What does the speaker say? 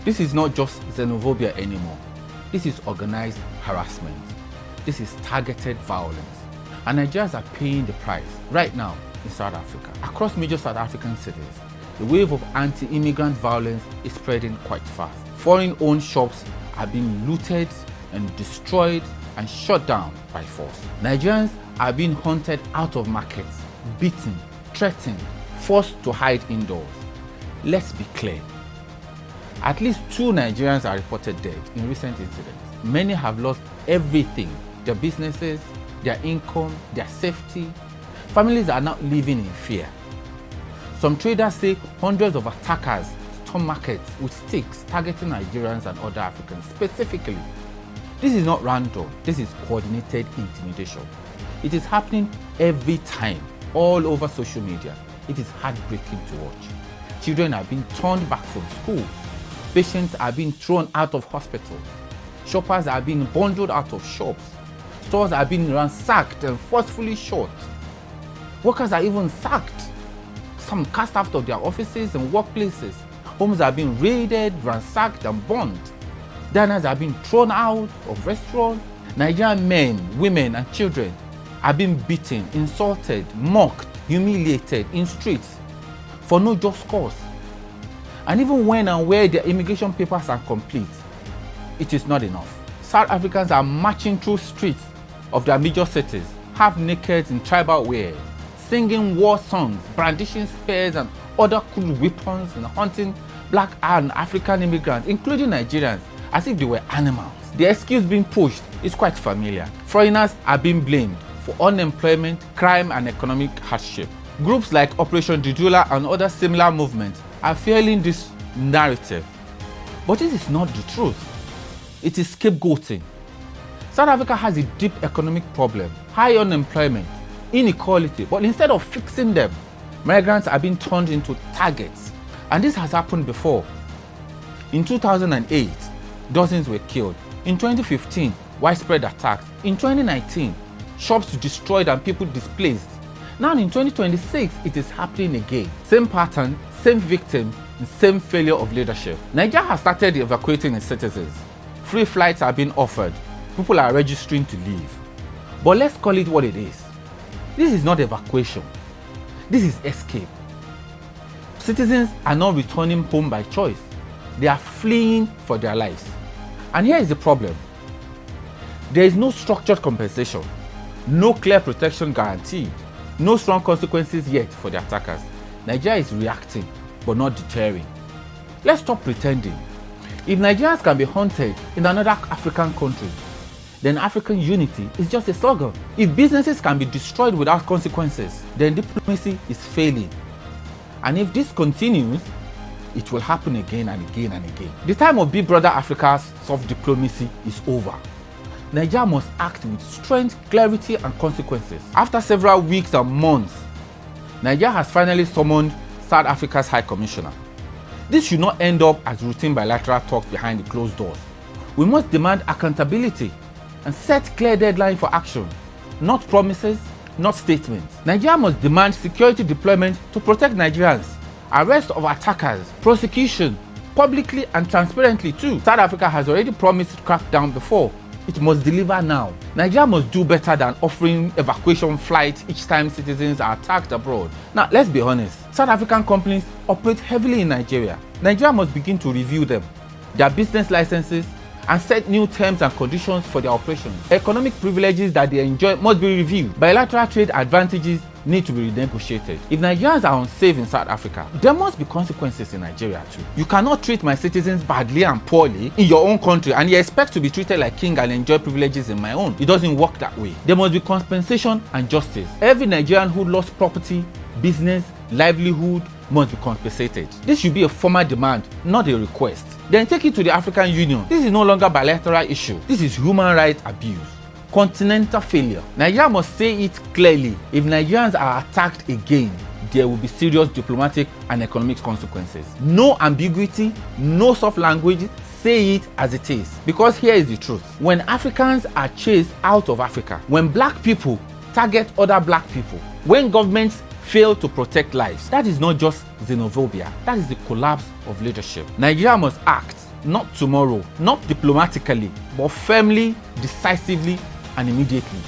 This is not just xenophobia anymore. This is organized harassment. This is targeted violence. And Nigerians are paying the price right now in South Africa. Across major South African cities, the wave of anti-immigrant violence is spreading quite fast. Foreign-owned shops are being looted and destroyed and shut down by force. Nigerians are being hunted out of markets, beaten, threatened, forced to hide indoors. Let's be clear. At least 2 Nigerians are reported dead in recent incidents. Many have lost everything, their businesses, their income, their safety. Families are now living in fear. Some traders say hundreds of attackers storm markets with sticks targeting Nigerians and other Africans specifically. This is not random, this is coordinated intimidation. It is happening every time, all over social media. It is heartbreaking to watch. Children are being turned back from schools. Patients are being thrown out of hospitals. Shoppers are being bundled out of shops. Stores are being ransacked and forcefully shut. Workers are even sacked. Some cast out of their offices and workplaces. Homes are being raided, ransacked and burned. Diners are being thrown out of restaurants. Nigerian men, women and children are being beaten, insulted, mocked, humiliated in streets for no just cause. And even when and where their immigration papers are complete, it is not enough. South Africans are marching through streets of their major cities, half naked in tribal wear, singing war songs, brandishing spears and other crude weapons and hunting black and African immigrants, including Nigerians, as if they were animals. The excuse being pushed is quite familiar. Foreigners are being blamed for unemployment, crime and economic hardship. Groups like Operation Dudula and other similar movements are fueling this narrative. But this is not the truth. It is scapegoating. South Africa has a deep economic problem, high unemployment, inequality, but instead of fixing them, migrants are being turned into targets. And this has happened before. In 2008, dozens were killed. In 2015, widespread attacks. In 2019, shops destroyed and people displaced. Now in 2026, it is happening again. Same pattern, same victims, and same failure of leadership. Nigeria has started evacuating its citizens. Free flights are being offered. People are registering to leave. But let's call it what it is. This is not evacuation. This is escape. Citizens are not returning home by choice. They are fleeing for their lives. And here is the problem. There is no structured compensation, no clear protection guaranteed, no strong consequences yet for the attackers. Nigeria is reacting, but not deterring. Let's stop pretending. If Nigerians can be hunted in another African country, then African unity is just a slogan. If businesses can be destroyed without consequences, then diplomacy is failing. And if this continues, it will happen again and again and again. The time of Big Brother Africa's soft diplomacy is over. Nigeria must act with strength, clarity and consequences. After several weeks and months, Nigeria has finally summoned South Africa's High Commissioner. This should not end up as routine bilateral talks behind the closed doors. We must demand accountability and set clear deadlines for action, not promises, not statements. Nigeria must demand security deployment to protect Nigerians, arrest of attackers, prosecution, publicly and transparently too. South Africa has already promised to crack down before. It must deliver now. Nigeria must do better than offering evacuation flights each time citizens are attacked abroad. Now, let's be honest. South African companies operate heavily in Nigeria. Nigeria must begin to review them, their business licenses, and set new terms and conditions for their operations. Economic privileges that they enjoy must be reviewed. Bilateral trade advantages need to be renegotiated. If Nigerians are unsafe in South Africa, there must be consequences in Nigeria too. You cannot treat my citizens badly and poorly in your own country and you expect to be treated like king and enjoy privileges in my own. It doesn't work that way. There must be compensation and justice. Every Nigerian who lost property, business, livelihood must be compensated. This should be a formal demand, not a request. Then take it to the African Union. This is no longer a bilateral issue. This is human rights abuse. Continental failure. Nigeria must say it clearly. If Nigerians are attacked again, there will be serious diplomatic and economic consequences. No ambiguity, no soft language. Say it as it is. Because here is the truth. When Africans are chased out of Africa, when black people target other black people, when governments fail to protect lives, that is not just xenophobia. That is the collapse of leadership. Nigeria must act not tomorrow, not diplomatically, but firmly, decisively, and immediately.